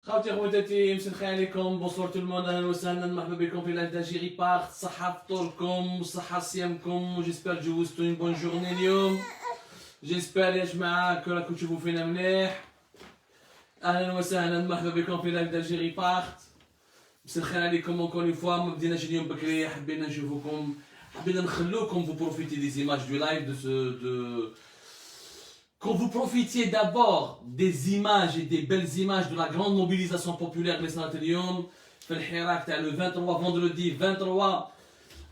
خوتي خواتاتي مساء الخير عليكم بونسوار تو الموند اهلا وسهلا مرحبا بكم في لايف داجيري بارت صحة فطوركم وصحة صيامكم وجيسبر جوزتو اون بون جورني اليوم جيسبر يا جماعة راكم تشوفوا فينا مليح اهلا وسهلا مرحبا بكم في لايف داجيري بارت مساء الخير عليكم اونكور اون فوا ما بديناش اليوم بكري حبينا نشوفوكم حبينا نخلوكم vous profitez des images du live quand vous profitiez d'abord des images et des belles images de la grande mobilisation populaire de l'Islam le 23 vendredi 23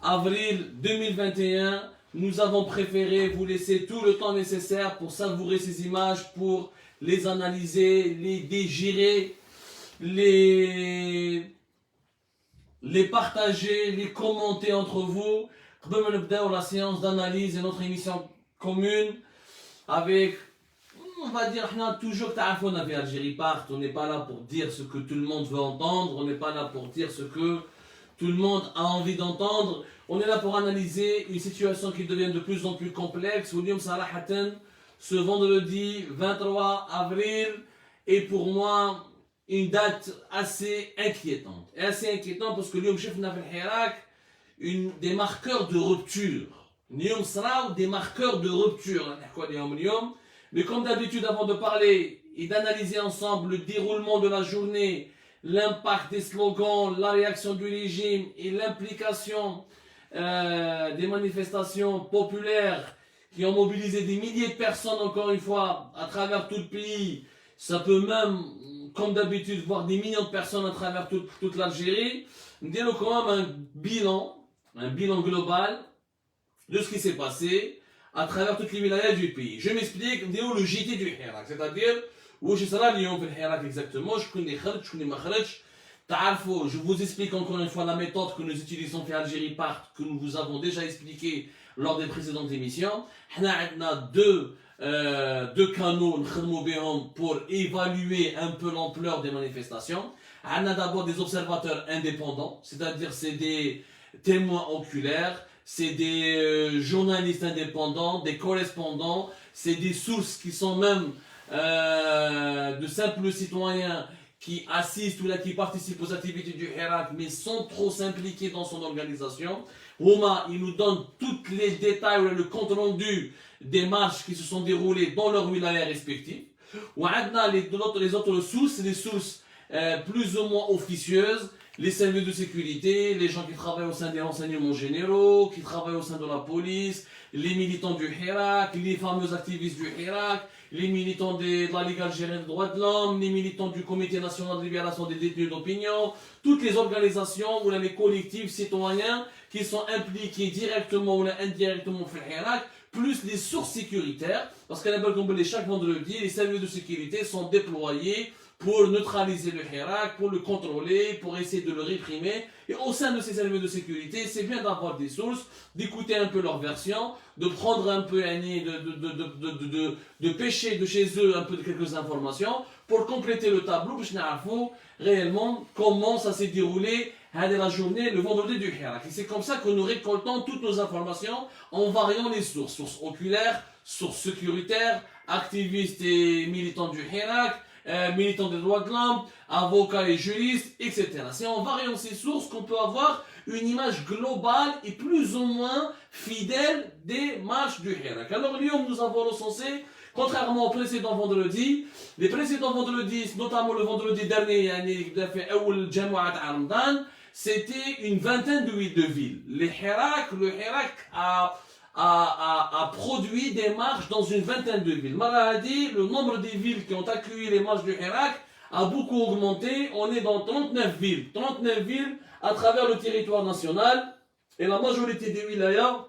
avril 2021, nous avons préféré vous laisser tout le temps nécessaire pour savourer ces images, pour les analyser, les digérer, les partager, les commenter entre vous. La séance d'analyse et notre émission commune avec, on va dire, on a toujours Algérie part, on n'est pas là pour dire ce que tout le monde veut entendre, on n'est pas là pour dire ce que tout le monde a envie d'entendre, on est là pour analyser une situation qui devient de plus en plus complexe. William Sarahatan, ce vendredi 23 avril est pour moi une date assez inquiétante. Et assez inquiétante parce que l'Yom Chef Nafel Hirak, des marqueurs de rupture. L'Yom Sra, des marqueurs de rupture. Mais comme d'habitude, avant de parler et d'analyser ensemble le déroulement de la journée, l'impact des slogans, la réaction du régime et l'implication des manifestations populaires qui ont mobilisé des milliers de personnes, encore une fois, à travers tout le pays, ça peut même, comme d'habitude, voir des millions de personnes à travers toute l'Algérie, nous disons quand même un bilan global de ce qui s'est passé à travers toutes les wilayas du pays. Je m'explique, nous disons le JT du Hirak, c'est-à-dire, où je serai Lyon في الحراك exactement, je vous explique encore une fois la méthode que nous utilisons في Algérie Part, que nous vous avons déjà expliqué lors des précédentes émissions. On a deux canaux pour évaluer un peu l'ampleur des manifestations. On a d'abord des observateurs indépendants, c'est-à-dire c'est des témoins oculaires, c'est des journalistes indépendants, des correspondants, c'est des sources qui sont même de simples citoyens qui assistent ou là, qui participent aux activités du Hirak mais sans trop s'impliquer dans son organisation. Rouma, il nous donne tous les détails, le compte rendu des marches qui se sont déroulées dans leurs wilayas respectifs. Ou les autres sources, les sources plus ou moins officieuses, les services de sécurité, les gens qui travaillent au sein des renseignements généraux, qui travaillent au sein de la police, les militants du Hirak, les fameux activistes du Hirak, les militants de la Ligue algérienne des droits de l'homme, les militants du Comité national de libération des détenus d'opinion, toutes les organisations ou les collectifs citoyens qui sont impliqués directement ou indirectement dans le Hirak, plus les sources sécuritaires, parce qu'à chaque vendredi, les services de sécurité sont déployés pour neutraliser le Hirak, pour le contrôler, pour essayer de le réprimer. Et au sein de ces services de sécurité, c'est bien d'avoir des sources, d'écouter un peu leur version, de prendre un peu, de pêcher de chez eux un peu de quelques informations, pour compléter le tableau, pour savoir réellement comment ça s'est déroulé la journée, le vendredi du Hirak. Et c'est comme ça que nous récoltons toutes nos informations en variant les sources. Sources oculaires, sources sécuritaires, activistes et militants du Hirak, militants des droits de l'homme, avocats et juristes, etc. C'est en variant ces sources qu'on peut avoir une image globale et plus ou moins fidèle des marches du Hirak. Alors, Lyon, nous avons recensé, contrairement au précédent vendredi, les précédents vendredis, notamment le vendredi dernier, c'était une vingtaine de villes. Le Hirak a produit des marches dans une vingtaine de villes. Maradi, le nombre des villes qui ont accueilli les marches du Hirak a beaucoup augmenté. On est dans 39 villes. 39 villes à travers le territoire national. Et la majorité des wilayas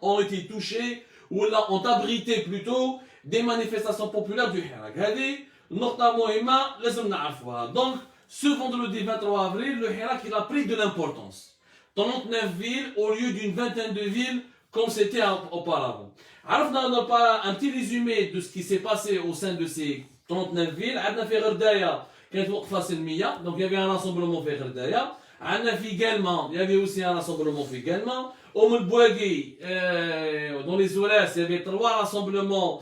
ont été touchées ou ont abrité plutôt des manifestations populaires du Hirak. Donc, ce vendredi 23 avril, le Hirak il a pris de l'importance. 39 villes au lieu d'une vingtaine de villes comme c'était auparavant. On a un petit résumé de ce qui s'est passé au sein de ces 39 villes. On a fait Gherdaya, donc il y avait un rassemblement fait Gherdaya. Également, il y avait aussi un rassemblement également. Au Mbouagui, dans les Ouest, il y avait 3 rassemblements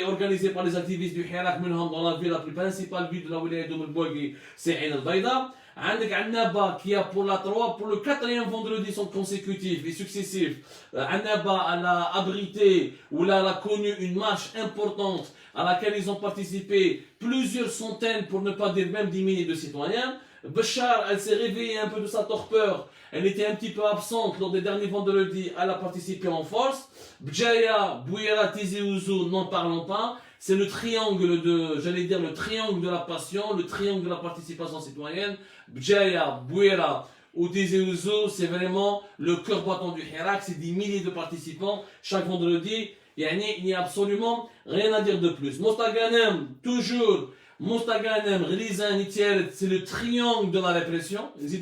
organisés par les activistes du Hirak Minham dans la ville, la plus principale ville de la wilaya de Mbouagui, c'est Ain al-Baïda. عندك Annaba qui a pour le 4e vendredi consécutif et successif, Annaba elle a abrité ou elle a connu une marche importante à laquelle ils ont participé plusieurs centaines, pour ne pas dire même 10 milliers de citoyens. Béchar, elle s'est réveillée un peu de sa torpeur, elle était un petit peu absente lors des derniers vendredis, elle a participé en force. Bjaya, Bouira, Tizi Ouzou, n'en parlons pas. C'est le triangle le triangle de la passion, le triangle de la participation citoyenne. Bjaya, Bouira ou Tizi Ouzou, c'est vraiment le cœur battant du Hirak, c'est des milliers de participants chaque vendredi. Il n'y a absolument rien à dire de plus. Mostaganem, toujours. Mostaganem, Relizan, Nitiel, c'est le triangle de la répression. Les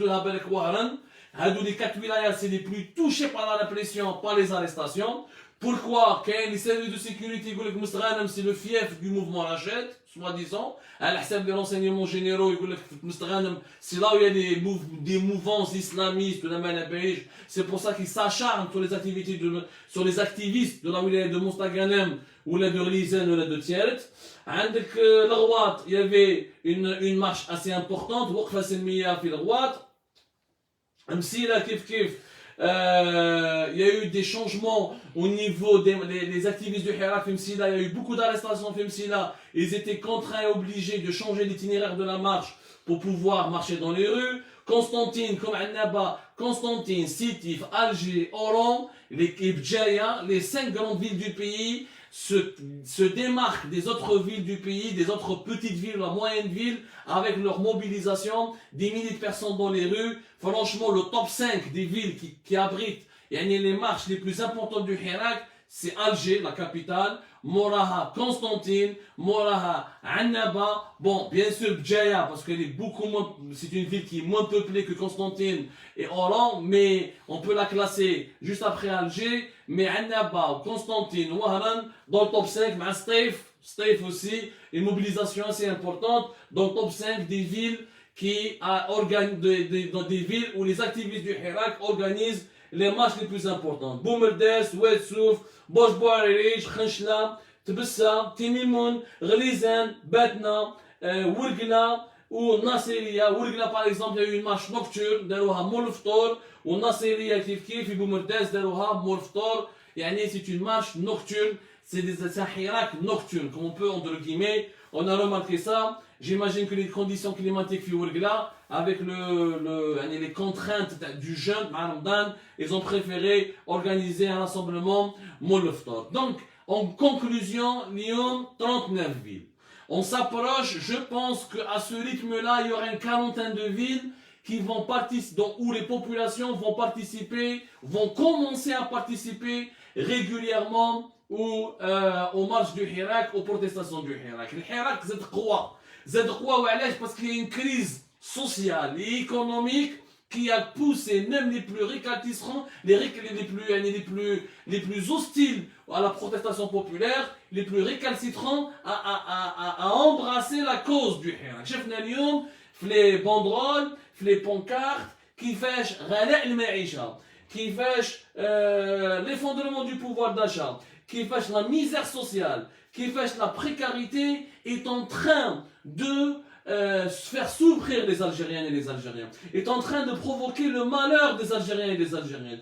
4 wilayas, c'est les plus touchés par la répression, par les arrestations. Pourquoi? Quand les services de sécurité, c'est le fief du mouvement Rachid, soi-disant. À la des renseignements généraux, c'est là où il y a des mouvances islamistes de la Manabéj. C'est pour ça qu'ils s'acharnent sur les activistes de la wilaya de Mostaganem, ou la de Relizan, ou la de Tieret. عندك الغواط, il y avait une marche assez importante, وقفة سلمية في الغواط. Msila kif kif, il y a eu des changements au niveau des activistes du Hirak Msila, il y a eu beaucoup d'arrestations Msila, ils étaient contraints et obligés de changer l'itinéraire de la marche pour pouvoir marcher dans les rues. Constantine, comme Annaba, Constantine, Sitif, Alger, Oran, les Bjaya, les 5 grandes villes du pays se démarquent des autres villes du pays, des autres petites villes, la moyenne ville, avec leur mobilisation, des milliers de personnes dans les rues. Franchement, le top 5 des villes qui abritent les marches les plus importantes du Hirak, c'est Alger, la capitale, Moraha, Constantine, Moraha, Annaba. Bon, bien sûr, Bjaya, parce qu'elle est c'est une ville qui est moins peuplée que Constantine et Oran, mais on peut la classer juste après Alger. Mais Annaba, Constantine, Wahran, dans le top 5, mais Staif aussi, une mobilisation assez importante, dans le top 5 des villes des villes où les activistes du Hirak organisent les marches les plus importantes. Boumerdes, Ouedsouf, Bosch-Bouarirish, Khenchla, Tbessa, Timimoun, Relizan, Batna, Wurgla ou Nasiriya. Wurgla par exemple, il y a eu une marche nocturne, Darouha Moulftor, ou Nasiriya Kif, Boumerdes, Darouha Moulftor. C'est une marche nocturne, c'est un Hirak nocturne, comme on peut entre guillemets. On a remarqué ça. J'imagine que les conditions climatiques Wurgla, avec les contraintes du jeûne, ils ont préféré organiser un rassemblement Moulftor. Donc, en conclusion, Lyon, 39 villes. On s'approche, je pense qu'à ce rythme-là, il y aura une quarantaine de villes qui vont participer, où les populations vont commencer à participer régulièrement aux marches du Hirak, aux protestations du Hirak. Le Hirak, c'est quoi? Parce qu'il y a une crise sociale et économique qui a poussé même les plus récalcitrants, les plus hostiles à la protestation populaire, les plus récalcitrants à embrasser la cause du Hirak. Chef Nalium, les banderoles, les pancartes, qui fait غلاء المعيشة, qui fait l'effondrement du pouvoir d'achat, qui fait la misère sociale, qui fait la précarité, est en train de faire souffrir les Algériennes et les Algériens, est en train de provoquer le malheur des Algériens et des Algériennes.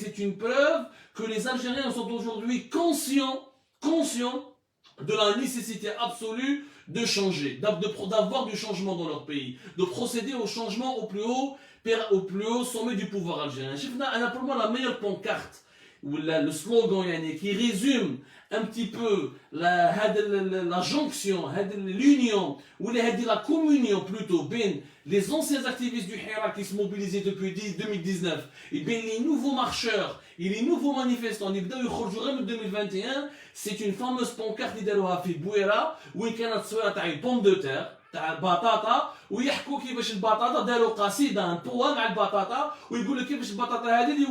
C'est une preuve que les Algériens sont aujourd'hui conscients de la nécessité absolue de changer, d'avoir du changement dans leur pays, de procéder au changement au plus haut sommet du pouvoir algérien. Pour moi, la meilleure pancarte, ou le slogan qui résume un petit peu la jonction, l'union, ou la communion plutôt, ben les anciens activistes du Hirak qui se mobilisaient depuis 2019, et bien les nouveaux marcheurs et les nouveaux manifestants, en 2021, c'est une fameuse pancarte qui a fait Bouira, où il y a une pomme de terre, تاع البطاطا ويحكوا كيفاش البطاطا داروا قصيده ان بوا مع البطاطا ويقول لك كيفاش البطاطا هذه اللي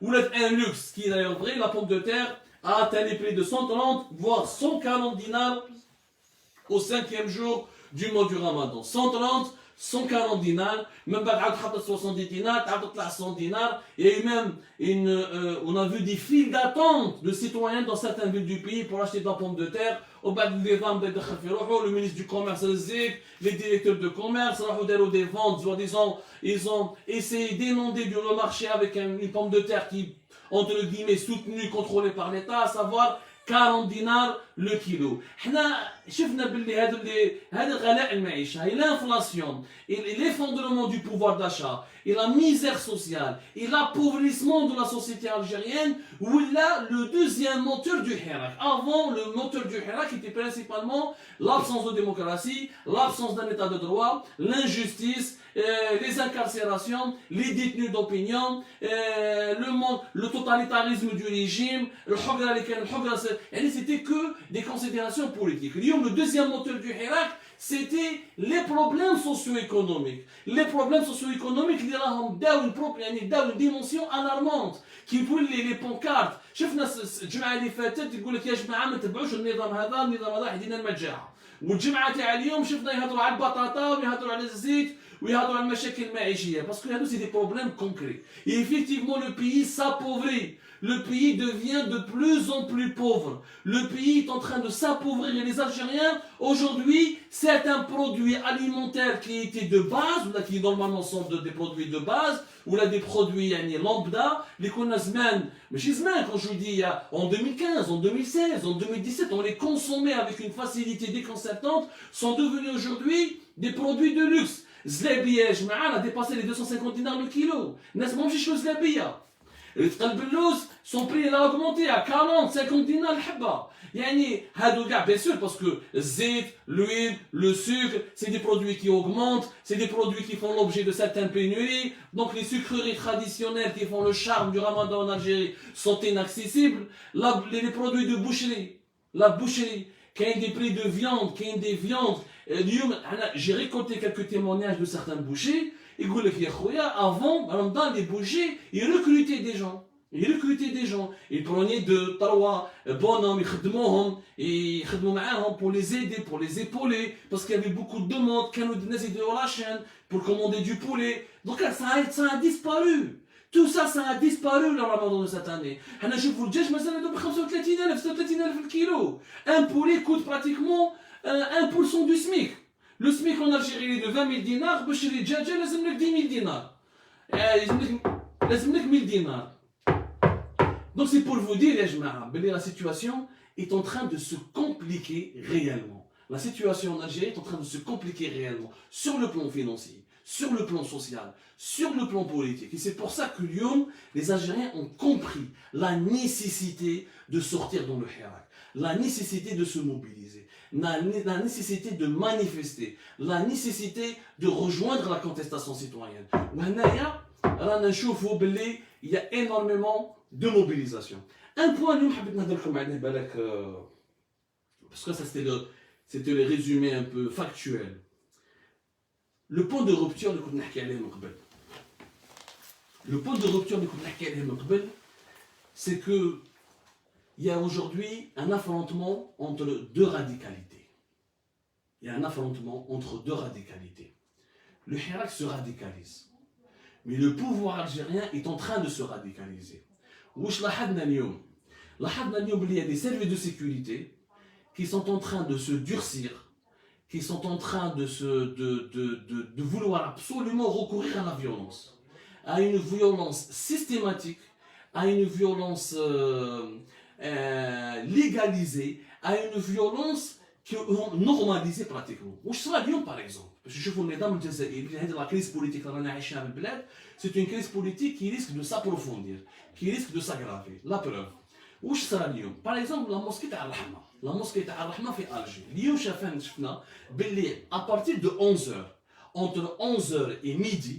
ولات ان لوكس كي داير فري لا بوم دو تير a atteint les prix de 130 voire 140 dinars au 5e jour du mois du Ramadan. 130 140 dinars, même بعد 70 dinars, 100 dinars. Il y a eu même on a vu des files d'attente de citoyens dans certaines villes du pays pour acheter de la pomme de terre. Le ministre du Commerce, les directeurs de commerce, des ventes, soi-disant, ils ont essayé d'inonder le marché avec une pomme de terre qui, entre guillemets, soutenue, contrôlée par l'État, à savoir 40 dinars le kilo. حنا شفنا باللي هذا غلاء المعيشه et l'inflation et l'effondrement du pouvoir d'achat et la misère sociale et l'appauvrissement de la société algérienne où là le deuxième moteur du Hirak. Avant, le moteur du Hirak était principalement l'absence de démocratie, l'absence d'un état de droit, l'injustice, les incarcérations, les détenus d'opinion, le totalitarisme du régime, c'était que des considérations politiques. Le deuxième moteur du Hirak, c'était les problèmes socio-économiques. Les problèmes socio-économiques, ils ont une dimension alarmante. qui يقول لي بونكارت شفنا الجمعه اللي فاتت يقول لك يا جماعه ما تبعوش النظام هذا يدينا المجاعه والجمعه تاع اليوم شفنا يهضروا على البطاطا ويهضروا على الزيت ويهضروا على المشاكل المعيشيه باسكو هادو سي دي بروبليم كونكري et effectivement le pays s'appauvrit. Le pays devient de plus en plus pauvre. Le pays est en train de s'appauvrir. Et les Algériens, aujourd'hui, certains produits alimentaires qui étaient de base, ou là, qui normalement sont des produits de base, ou là des produits lambda, les connaissements, mais chez quand je vous dis en 2015, en 2016, en 2017, on les consommait avec une facilité déconcertante, sont devenus aujourd'hui des produits de luxe. Zlabia, a dépassé les 250 dinars le kilo. N'est-ce pas, je Zlabia. Son prix il a augmenté à 40, 50 dinars الحبة. يعني هادو كاع bien sûr parce que الزيت, l'huile, le sucre, c'est des produits qui augmentent, c'est des produits qui font l'objet de certaines pénuries. Donc les sucreries traditionnelles qui font le charme du Ramadan en Algérie sont inaccessibles. Les produits de boucherie, la boucherie, qui a des prix de viande, qui a des viandes. J'ai récolté quelques témoignages de certains bouchers. يقول لك يا خويا avant dans les bouchers ils recrutaient des gens ils prenaient 2-3 bonhommes يخدموا معاهم pour les aider pour les épauler parce qu'il y avait beaucoup de demandes كانوا الناس يديروا la chaîne pour commander du poulet donc ça a disparu. Tout ça a disparu le Ramadan de cette année. حنا نشوفوا الدجاج مثلا ب 35,000 36,000 الكيلو. Un poulet coûte pratiquement 1% du SMIC. Le SMIC en Algérie est de 20 000 dinars, باش تشري دجاجة لازم لك 10 000 دينار. لازم لك 1000 dinars. Donc c'est pour vous dire, les jama'a, la situation est en train de se compliquer réellement. La situation en Algérie est en train de se compliquer réellement sur le plan financier, sur le plan social, sur le plan politique. Et c'est pour ça que Lyon, les Algériens ont compris la nécessité de sortir dans le Hirak, la nécessité de se mobiliser, la nécessité de manifester, la nécessité de rejoindre la contestation citoyenne. Il y a énormément de mobilisation. Un point, parce que ça c'était le résumé un peu factuel. Le point de rupture, c'est que il y a aujourd'hui un affrontement entre deux radicalités. Le Hirak se radicalise. Mais le pouvoir algérien est en train de se radicaliser. Il y a des services de sécurité qui sont en train de se durcir, qui sont en train de vouloir absolument recourir à la violence, à une violence systématique, à une violence légalisée, à une violence qui est normalisée pratiquement. Par exemple, parce que je vous dis, la crise politique c'est une crise politique qui risque de s'approfondir, qui risque de s'aggraver. La preuve. Par exemple, la mosquée Al-Rahma. La mosquée Al-Rahma fait Alger. À partir de 11h, entre 11h et midi,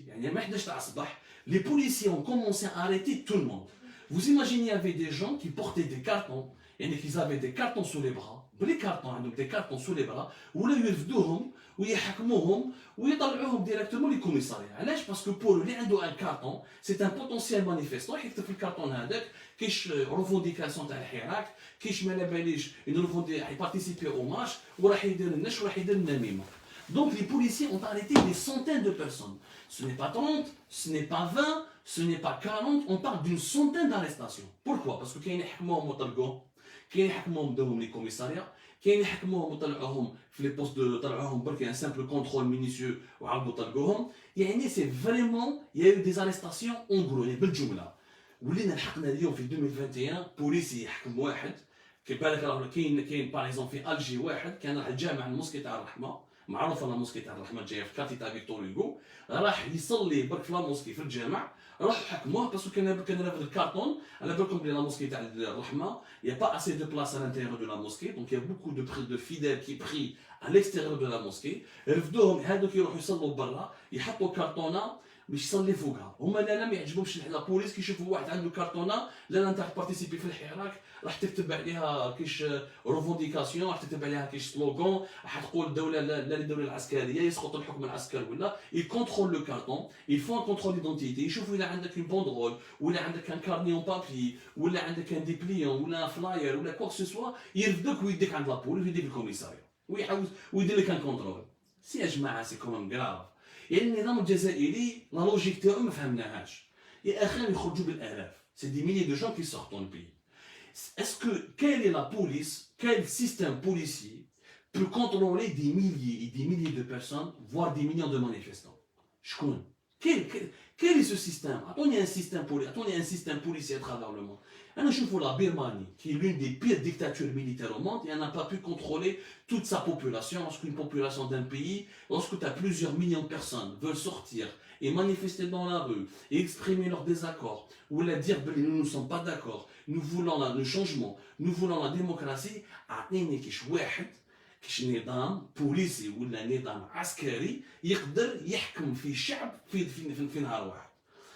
les policiers ont commencé à arrêter tout le monde. Vous imaginez, il y avait des gens qui portaient des cartons, et qu'ils avaient des cartons sous les bras, des cartons sous les bras, ou là, ويحكموهم ويطلعوهم ديريكتومون لي كوميساريا. علاش؟ باسكو بور اللي عنده ان كارطون سي ان بوتونسيال مانيفيستون يكتب في الكارطون هذاك كاينش ريفونديكاسيون تاع الحراك كاينش ما على باليش يبارتيسيبي او مارش وراح يدير النش وراح يدير النميمه. Donc les policiers ont arrêté des centaines de personnes. Ce n'est pas 30, ce n'est pas 20, ce n'est pas 40, on parle d'une centaine d'arrestations. Pourquoi? Parce que كاين يحكموهم وطلقوهم، كاين يحكموهم داوهم لي كوميساريا، كاين يحكموهم وطلعوهم في لي بوست طلعوهم برك ان سامبل كونترول مينيسيو وعاودوا طلقوهم. يعني سي فريمون يا يو دي ارستاسيون اون غرو بالجمله. ولينا لحقنا اليوم في 2021 بوليسي يحكم واحد، كيبالك راه كاين باغ اكزومبل في الجي واحد كان راح الجامع الموسكي تاع الرحمه، معروف انا الموسكي تاع الرحمه جايه في كارتي تاع فيكتور هوغو، راح يصلي برك في لا موسكي في الجامع، راح حكموه باسكو كان رافد الكارطون. على بالكم بلي لا موسكي تاع الرحمه يا با اسي دو بلاص à l'intérieur de la mosquée، donc il y a beaucoup de fidèles qui prient à l'extérieur de la mosquée. رفدوهم هذوك يروحوا يصلوا برا، يحطوا كارطونه باش يصلي فوقها. هما لا ما يعجبهمش البوليس كي يشوفوا واحد عنده كارطونه لا انت راح بارتيسيبي في الحراك، راح تكتب عليها كيش روفونديكاسيون، راح تكتب عليها كيش سلوغون، راح تقول الدوله لا الدوله العسكريه يسقط الحكم العسكري ولا يكونترول لو كارطون، يفون كونترول ديدونتيتي، يشوفوا اذا عندك اون بوندرول ولا عندك ان كارني اون بابي ولا عندك ان ديبليون ولا فلاير ولا كوا سو سوا، يرفدوك ويديك عند لابوليس ويديك الكوميساريو ويحاول ويدير لك ان كونترول. سي يا جماعه سي كومون كراف. يعني النظام الجزائري لا لوجيك تاعو ما فهمناهاش. يا اخي يخرجوا بالالاف، سي دي ميلي دو جون كي سورت دون البي. Est-ce que quelle est la police, quel système policier peut contrôler des milliers et des milliers de personnes, voire des millions de manifestants? Je connais. Quel est ce système? Attendez un système policier à travers le monde. Je vois la Birmanie, qui est l'une des pires dictatures militaires au monde, et elle n'a pas pu contrôler toute sa population. Lorsqu'une population d'un pays, lorsque tu as plusieurs millions de personnes veulent sortir et manifester dans la rue et exprimer leur désaccord, ou la dire nous ne sommes pas d'accord, nous voulons le changement, nous voulons la démocratie, كاش نظام بوليسي ولا نظام عسكري يقدر يحكم في شعب في نهار واحد.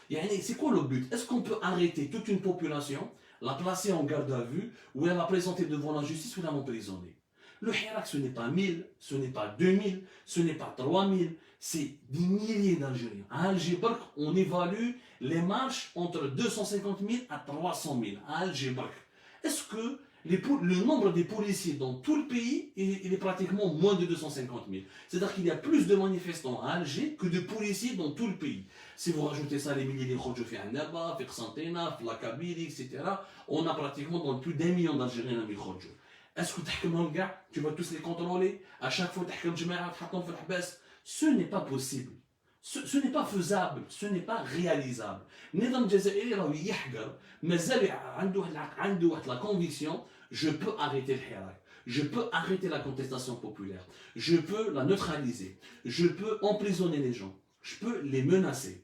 يعني سي كوا لو بوت؟ Est-ce qu'on peut arrêter toute une population, la placer en garde à vue ou la présenter devant la justice ou la emprisonner? Le Hirak, ce n'est pas 1000, ce n'est pas 2000, ce n'est pas 3000, c'est des milliers d'Algériens. À Alger, on évalue les marches entre 250 000 à 300 000 à Alger. Est-ce que le nombre des policiers dans tout le pays il est pratiquement moins de 250 000. C'est-à-dire qu'il y a plus de manifestants à Alger que de policiers dans tout le pays. Si vous rajoutez ça, les milliers de Khodjo fi Annaba, fi Qsantena, fi la Kabylie, etc., on a pratiquement dans plus d'1 million d'Algériens à Khodjo. Est-ce que tu vas tous les contrôler? À chaque fois, ce n'est pas possible. Ce n'est pas faisable, ce n'est pas réalisable. النظام الجزائري راهو يحقر، مازال عنده la conviction je peux arrêter le hirak, je peux arrêter la contestation populaire, je peux la neutraliser, je peux emprisonner les gens, je peux les menacer,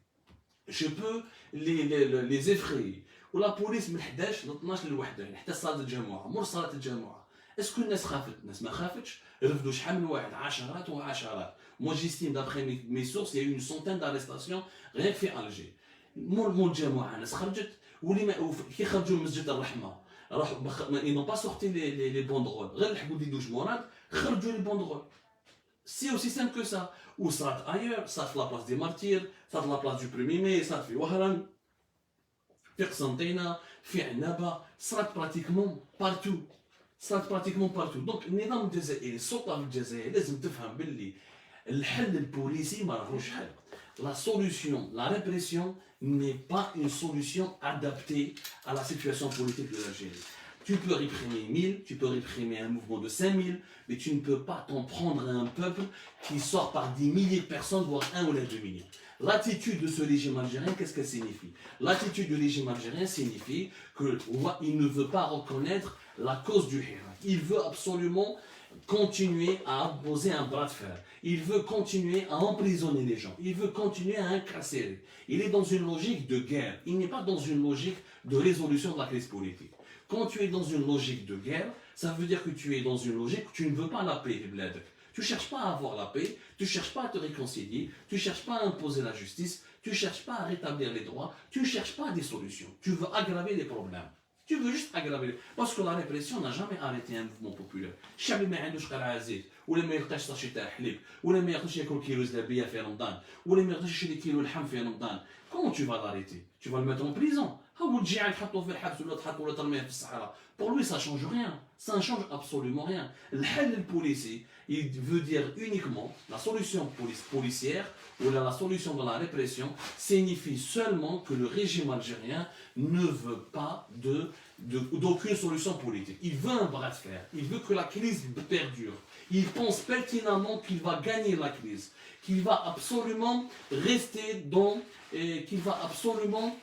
je peux les effrayer. ولا بوليس من 11 ل 12 لوحده حتى صلاه الجمعه، مور صلاه الجمعه. اسكو الناس خافت؟ الناس ما خافتش، رفدوا شحال من واحد، عشرات وعشرات. Moi j'estime d'après mes sources il y a eu une centaine d'arrestations rien que في Alger. مول الجمعه الناس خرجت واللي كي خرجوا من مسجد الرحمه راحوا ils n'ont pas sorti les banderoles، غير لحقوا دي دوج مرات خرجوا les banderoles. C'est aussi simple que ça. Ou ça ailleurs, ça fait la place des martyrs, ça fait la place du 1er mai, ça fait Wahran, في قسنطينة، في عنابة، صارت pratiquement partout. صارت pratiquement partout. Donc النظام الجزائري، السلطة الجزائرية لازم تفهم باللي الحل البوليسي ما راهوش حل. La solution, la répression n'est pas une solution adaptée à la situation politique de l'Algérie. Tu peux réprimer 1000, tu peux réprimer un mouvement de 5000, mais tu ne peux pas t'en prendre à un peuple qui sort par des milliers de personnes, voire 1 ou 2 millions. L'attitude de ce régime algérien, qu'est-ce qu'elle signifie? L'attitude du régime algérien signifie qu'il ne veut pas reconnaître la cause du Hirak. Il veut absolument continuer à poser un bras de fer. Il veut continuer à emprisonner les gens. Il veut continuer à incarcérer. Il est dans une logique de guerre. Il n'est pas dans une logique de résolution de la crise politique. Quand tu es dans une logique de guerre, ça veut dire que tu es dans une logique où tu ne veux pas la paix, tu ne cherches pas à avoir la paix, tu ne cherches pas à te réconcilier, tu ne cherches pas à imposer la justice, tu ne cherches pas à rétablir les droits, tu ne cherches pas des solutions. Tu veux aggraver les problèmes. Tu veux juste aggraver. Parce que la répression n'a jamais arrêté un mouvement populaire. الشعب ما عندوش قرعة زيت ولا ما يلقاش طاشي تاع حليب ولا ما يقدرش ياكل كيلو زلابية في رمضان ولا ما يقدرش يشري كيلو لحم في رمضان. Comment tu vas l'arrêter? Tu vas le mettre en prison. هاو الجيعان تحطوه في الحبس ولا تحطوه ولا ترميه في الصحراء. Pour lui ça change rien. Ça ne change absolument rien. الحل البوليسي il veut dire uniquement la solution policière ou la solution de la répression signifie seulement que le régime algérien ne veut pas d'aucune solution politique. Il veut un bras de fer, il veut que la crise perdure. Il pense pertinemment qu'il va gagner la crise, qu'il va absolument rester qu'il va absolument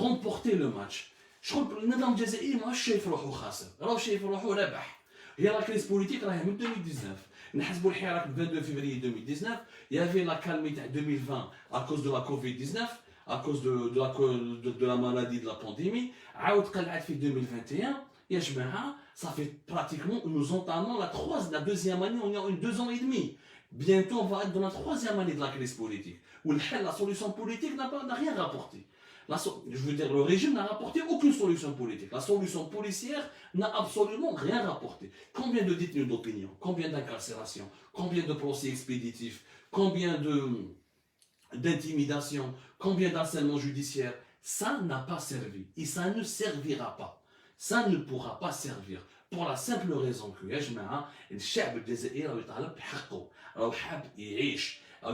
remporter le match. شغل النظام الجزائري ماهوش شايف روحو خاسر، راهو شايف روحو رابح. هي لا كريس بوليتيك راهي من 2019. نحسبوا الحراك 22 février 2019. Il y avait la calmie تاع 2020 à cause de la Covid-19, à cause de la maladie de la pandémie. عاود قلعت في 2021. يا جماعه ça fait pratiquement nous entamons la deuxième année, on est en 2 ans et demi. Bientôt on va être dans la 3e année de la crise politique. Où la solution politique n'a rien rapporté. Je veux dire, le régime n'a rapporté aucune solution politique. La solution policière n'a absolument rien rapporté. Combien de détenus d'opinion, combien d'incarcérations, combien de procès expéditifs, combien d'intimidation, combien d'harcèlement judiciaire, ça n'a pas servi. Et ça ne servira pas. Ça ne pourra pas servir. Pour la simple raison que, يا جماعة, الشعب الجزائري راه يطالب بحقه، راه حاب يعيش. Quand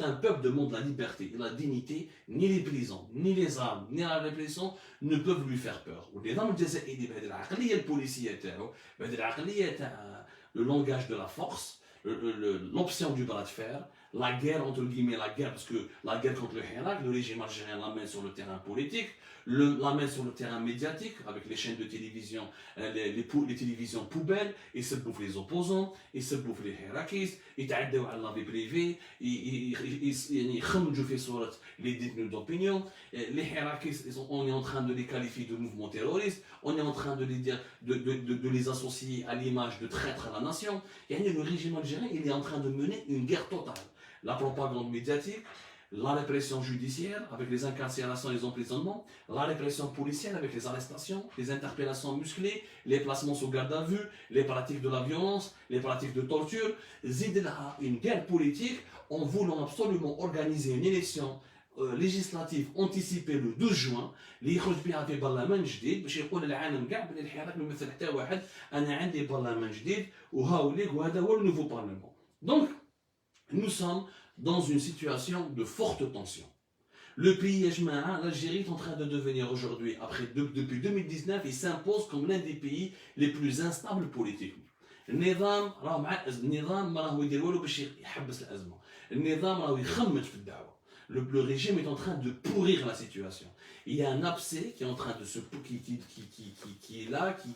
un peuple demande la liberté et la dignité, ni les prisons, ni les armes, ni la répression ne peuvent lui faire peur. Le langage de la force, l'option du bras de fer, la guerre entre guillemets, la guerre, parce que la guerre contre le Hirak, le régime algérien l'amène sur le terrain politique, l'amène sur le terrain médiatique, avec les chaînes de télévision, les télévisions poubelles, ils se bouffent les opposants, ils se bouffent les Hirakis, ils تعدوا على la vie privée, ils خمجوا في صورة les détenus d'opinion, les Hirakis, on est en train de les qualifier de mouvements terroristes, on est en train de les dire, de les associer à l'image de traîtres à la nation. Le régime algérien, il est en train de mener une guerre totale. La propagande médiatique, la répression judiciaire avec les incarcérations et les emprisonnements, la répression policière avec les arrestations, les interpellations musclées, les placements sous garde à vue, les pratiques de la violence, les pratiques de torture. Zidla, une guerre politique en voulant absolument organiser une élection législative anticipée le 12 juin اللي يخرج بها في برلمان جديد باش يقول العالم كاع بلي الحراك ما يمثل حتى واحد، انا عندي برلمان جديد وهاوليك وهذا هو le nouveau parlement. Donc nous sommes dans une situation de forte tension. Le pays, l'Algérie est en train de devenir aujourd'hui, depuis 2019, il s'impose comme l'un des pays les plus instables politiquement. النظام راه مع النظام ما راهو يدير والو باش يحبس الازمه. النظام راهو يخمج في الدعوه. Le régime est en train de pourrir la situation. Il y a un abcès qui est en train de qui est là, qui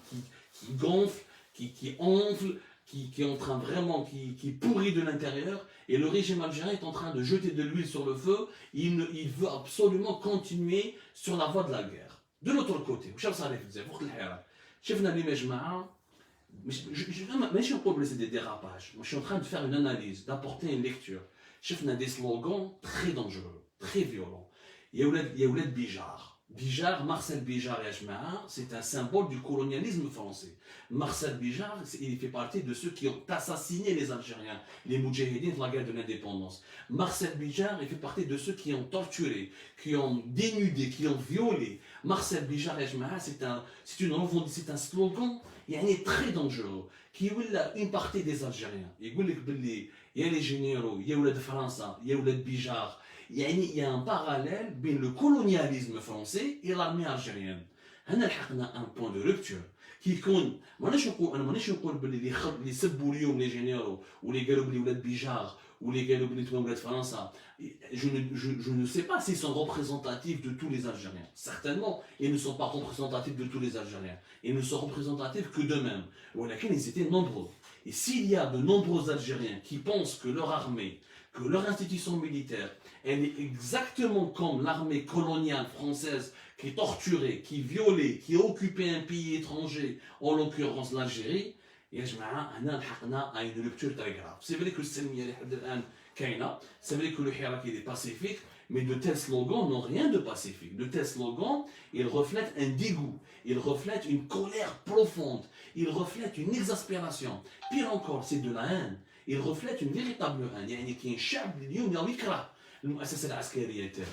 gonfle, qui enfle, qui est en train vraiment, qui pourrit de l'intérieur, et le régime algérien est en train de jeter de l'huile sur le feu. Il veut absolument continuer sur la voie de la guerre. De l'autre côté, ماشي نقول c'est des dérapages. Je suis en train de faire une analyse, d'apporter une lecture. شفنا des slogans très dangereux, très violents. يا ولاد بيجار. Bijar, Marcel Bijar, c'est un symbole du colonialisme français. Marcel Bijar, il fait partie de ceux qui ont assassiné les Algériens, les Moudjahidines de la guerre de l'indépendance. Marcel Bijar, il fait partie de ceux qui ont torturé, qui ont dénudé, qui ont violé. Marcel Bijar, c'est un slogan très dangereux, qui est une partie des Algériens. Il y a les généraux, il y a les Français, il y a les Bijar. Il y a un parallèle entre le colonialisme français et l'armée algérienne. On a un point de rupture qui compte. مانيش نقول باللي يسبوا اليوم les généraux ou les قالوا بلي ولاد بيجار ou les قالوا بلي ولاد فرنسا. Je ne sais pas s'ils sont représentatifs de tous les Algériens. Certainement, ils ne sont pas représentatifs de tous les Algériens. Ils ne sont représentatifs que d'eux-mêmes. Ils étaient nombreux. Et s'il y a de nombreux Algériens qui pensent que leur armée, que leur institution militaire, elle est exactement comme l'armée coloniale française qui est torturée, qui est violée, qui a occupé un pays étranger, en l'occurrence l'Algérie, يا جماعة هنا لحقنا à une rupture très grave. C'est vrai que السلمية اللي حد الآن كاينة, c'est vrai que le Hirak il est pacifique, mais de tels slogans n'ont rien de pacifique. De tels slogans, ils reflètent un dégoût, ils reflètent une colère profonde, ils reflètent une exaspération. Pire encore, c'est de la haine. Il reflète une véritable haine. يعني كاين شعب اليوم يكره المؤسسة العسكرية تاعو.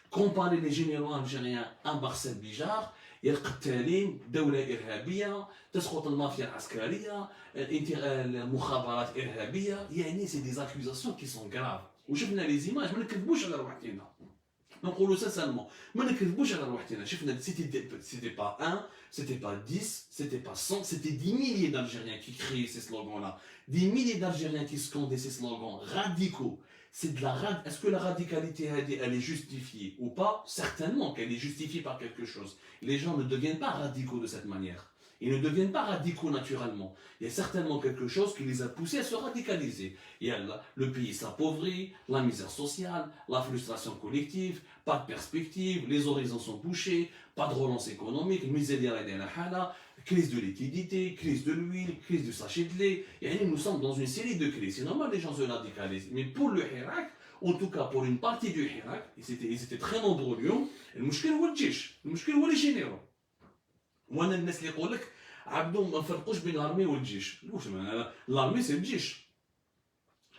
Comparer les généraux algériens à Marcel Bijar, يا القتالين، دولة إرهابية، تسقط المافيا العسكرية، المخابرات إرهابية. يعني سي دي زاكوزاسيون كي سون كراف. وشفنا لي زيماج، ما نكذبوش على روحنا، نقولوا سانسالمون ما نكذبوش على روحنا. شفنا c'était pas 1, c'était pas 10, c'était pas 100, c'était des milliers d'Algériens qui criaient ces slogans-là, des milliers d'Algériens qui scandaient ces slogans radicaux. C'est de la Est-ce que la radicalité elle est justifiée ou pas? Certainement qu'elle est justifiée par quelque chose. Les gens ne deviennent pas radicaux de cette manière. Ils ne deviennent pas radicaux naturellement. Il y a certainement quelque chose qui les a poussés à se radicaliser. Il y a le pays s'appauvrit, la misère sociale, la frustration collective, pas de perspective, les horizons sont bouchés, pas de relance économique, crise de liquidité, crise de l'huile, crise du sachet de lait. Et nous sommes dans une série de crises. C'est normal les gens se radicalisent. Mais pour le Hirak, en tout cas pour une partie du Hirak, ils étaient très nombreux, le مشكل هو الجيش، المشكل هو les généraux. وانا الناس اللي يقول لك عبدو ما نفرقوش بين الارمي والجيش، الارمي سي الجيش،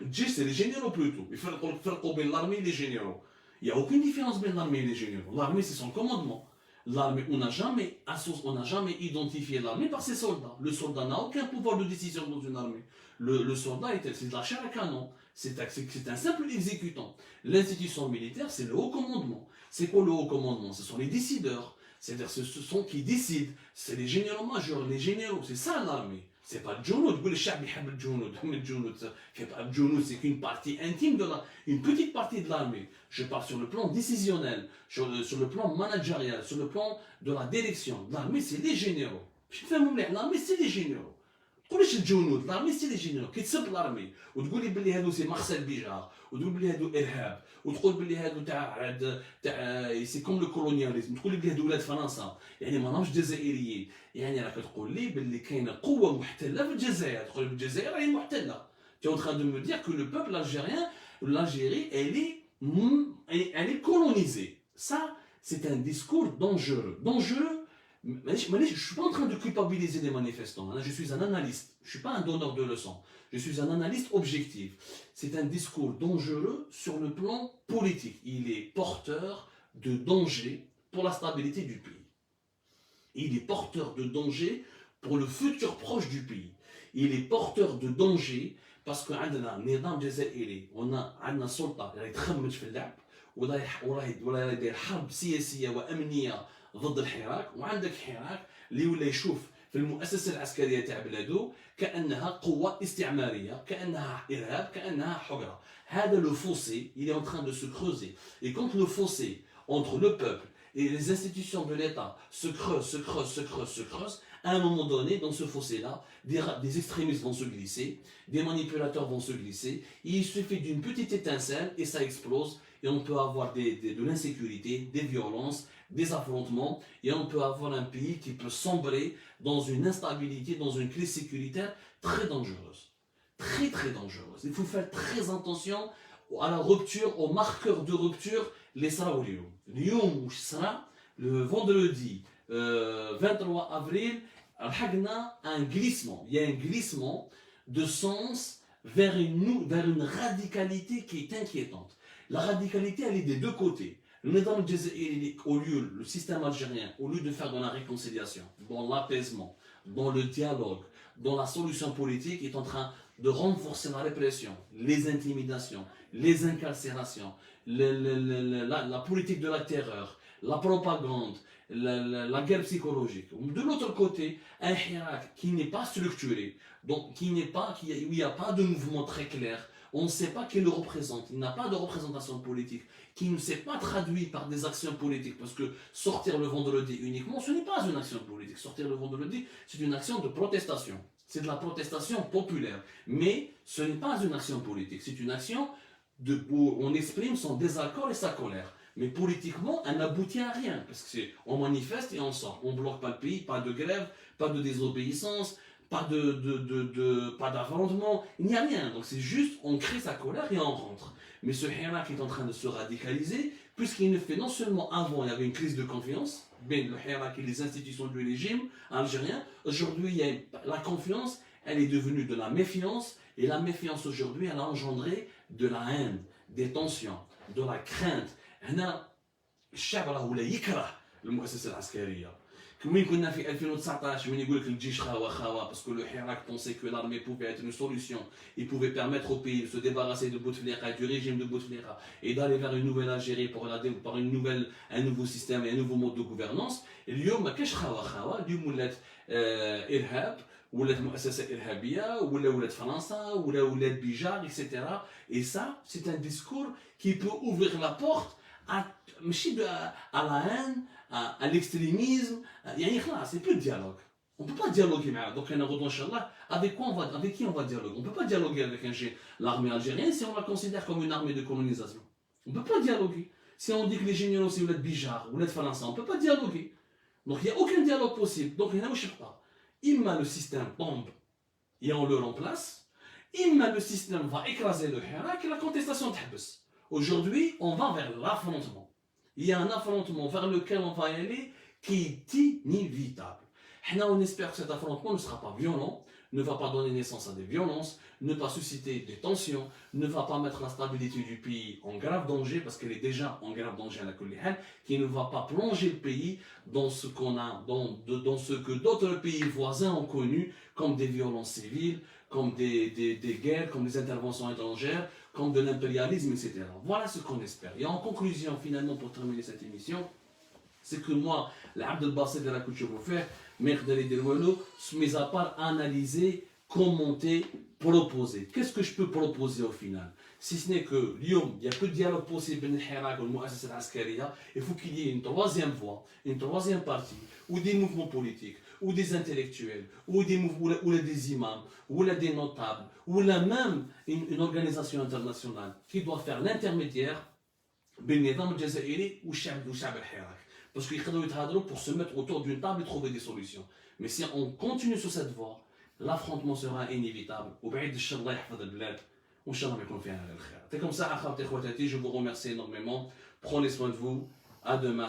الجيش سي لي جينيرو بلوتو. يفرقوا بين الارمي et les généraux. Il n'y a aucune différence entre l'armée et les généraux. L'armée c'est son commandement. L'armée, on n'a jamais identifié l'armée par ses soldats. Le soldat n'a aucun pouvoir de décision dans une armée. Le soldat c'est de la chair à canon. C'est un simple exécutant. L'institution militaire c'est le haut commandement. C'est quoi le haut commandement? Ce sont les décideurs. C'est-à-dire ce sont qui décident. C'est les généraux majeurs, les généraux. C'est ça l'armée. C'est pas le djounoud. C'est qu'une partie intime une petite partie de l'armée. Je parle sur le plan décisionnel, sur le plan managérial, sur le plan de la direction. L'armée c'est les généraux. L'armée c'est les généraux. تقوليش الجنود، l'armée c'est les généraux. كي تسب l'armée وتقولي بلي هادو سي مارسيل بيجار وتقول بلي هادو ارهاب وتقول بلي هادو تاع سي كوم لو كولونياليزم، تقولي بلي هادو ولاد فرنسا يعني ماهمش جزائريين. يعني راك تقول لي بلي كاينه قوه محتله في الجزائر، تقول لي الجزائر راهي محتله. Tu es en train de me dire que le peuple algérien, l'Algérie, elle est colonisée. Ça, c'est un discours dangereux. Dangereux. Je ne suis pas en train de culpabiliser les manifestants. Je suis un analyste. Je ne suis pas un donneur de leçons. Je suis un analyste objectif. C'est un discours dangereux sur le plan politique. Il est porteur de danger pour la stabilité du pays. Il est porteur de danger pour le futur proche du pays. Il est porteur de danger parce que عندنا نظام جزائري عندنا سلطه اللي تخمج في اللعب ولا يدير حرب سياسيه وامنيه ضد الحراك، وعندك حراك اللي ولا يشوف في المؤسسه العسكريه تاع بلادو كانها قوه استعماريه، كانها ارهاب، كانها حجره. هذا le fossé il est en train de se creuser. Et quand le fossé entre le peuple et les institutions de l'État se creuse, à un moment donné, dans ce fossé-là, des extrémistes vont se glisser, des manipulateurs vont se glisser, il suffit d'une petite étincelle et ça explose, et on peut avoir de l'insécurité, des violences, des affrontements, et on peut avoir un pays qui peut sombrer dans une instabilité, dans une crise sécuritaire très dangereuse. Très très dangereuse. Il faut faire très attention à la rupture, aux marqueurs de rupture, les Saraouliou. Le vendredi 23 avril, un glissement. Il y a un glissement de sens vers une radicalité qui est inquiétante. La radicalité, elle est des deux côtés. Le système algérien, au lieu de faire de la réconciliation, dans l'apaisement, dans le dialogue, dans la solution politique, est en train de renforcer la répression, les intimidations, les incarcérations, la politique de la terreur, la propagande, la guerre psychologique. De l'autre côté, un Hirak qui n'est pas structuré, donc où il n'y a pas de mouvement très clair, on ne sait pas qui le représente, il n'a pas de représentation politique, qui ne s'est pas traduit par des actions politiques, parce que sortir le vendredi uniquement, ce n'est pas une action politique. Sortir le vendredi, c'est une action de protestation. C'est de la protestation populaire, mais ce n'est pas une action politique, c'est une action où on exprime son désaccord et sa colère. Mais politiquement, elle n'aboutit à rien, parce qu'on manifeste et on sort. On ne bloque pas le pays, pas de grève, pas de désobéissance, pas d'affrontement, il n'y a rien. Donc c'est juste, on crée sa colère et on rentre. Mais ce Hirak est en train de se radicaliser, puisqu'il ne fait non seulement avant, il y avait une crise de confiance, ben le Hirak et les institutions du régime algérien. Aujourd'hui, la confiance, elle est devenue de la méfiance, et la méfiance aujourd'hui, elle a engendré de la haine, des tensions, de la crainte. هنا الشعب راهو ولا يكره المؤسسه العسكريه، Comme on a fait en 2019, on dit que le Djich Khawa, parce que le Hirak pensait que l'armée pouvait être une solution, il pouvait permettre au pays de se débarrasser de Bouteflika, du régime de Bouteflika, et d'aller vers une nouvelle Algérie par un nouveau système et un nouveau mode de gouvernance. Et l'yom ma كاش Khawa, l'yom ولات إرهاب, ولات مؤسسة إرهابية, ولات فرنسا, ولات بيجار, etc. Et ça, c'est un discours qui peut ouvrir la porte à la haine, à l'extrémisme. C'est plus de dialogue. On ne peut pas dialoguer. Donc, avec qui on va dialoguer? On ne peut pas dialoguer avec l'armée algérienne si on la considère comme une armée de colonisation. On ne peut pas dialoguer. Si on dit que les généraux c'est ou Bijar ou français, on ne peut pas dialoguer. Donc, il n'y a aucun dialogue possible. Donc, il n'y a pas. Imma le système tombe et on le remplace. Imma le système va écraser le Hirak et la contestation t'habs. Aujourd'hui, on va vers l'affrontement. Il y a un affrontement vers lequel on va y aller qui est inévitable. On espère que cet affrontement ne sera pas violent, ne va pas donner naissance à des violences, ne va pas susciter des tensions, ne va pas mettre la stabilité du pays en grave danger, parce qu'elle est déjà en grave danger à la Kullihan, qui ne va pas plonger le pays dans ce que d'autres pays voisins ont connu, comme des violences civiles, comme des guerres, comme des interventions étrangères, comme de l'impérialisme, etc. Voilà ce qu'on espère. Et en conclusion, finalement, pour terminer cette émission, c'est que moi, l'Abd al-Basset de la culture vous fait, mis à part analyser, commenter, proposer. Qu'est-ce que je peux proposer au final? Si ce n'est que l'Yom, il n'y a peu de dialogue possible entre le Hirak et le Mouassasa al-Askaria, il faut qu'il y ait une troisième voie, une troisième partie, ou des mouvements politiques, ou des intellectuels, ou des imams, ou des notables, ou même une organisation internationale qui doit faire l'intermédiaire entre le Nizam al-Jazairi et le Sha'b al-Hirak. Parce qu'ils doivent pour se mettre autour d'une table et trouver des solutions. Mais si on continue sur cette voie, l'affrontement sera inévitable. C'est comme ça, je vous remercie énormément. Prenez soin de vous. À demain.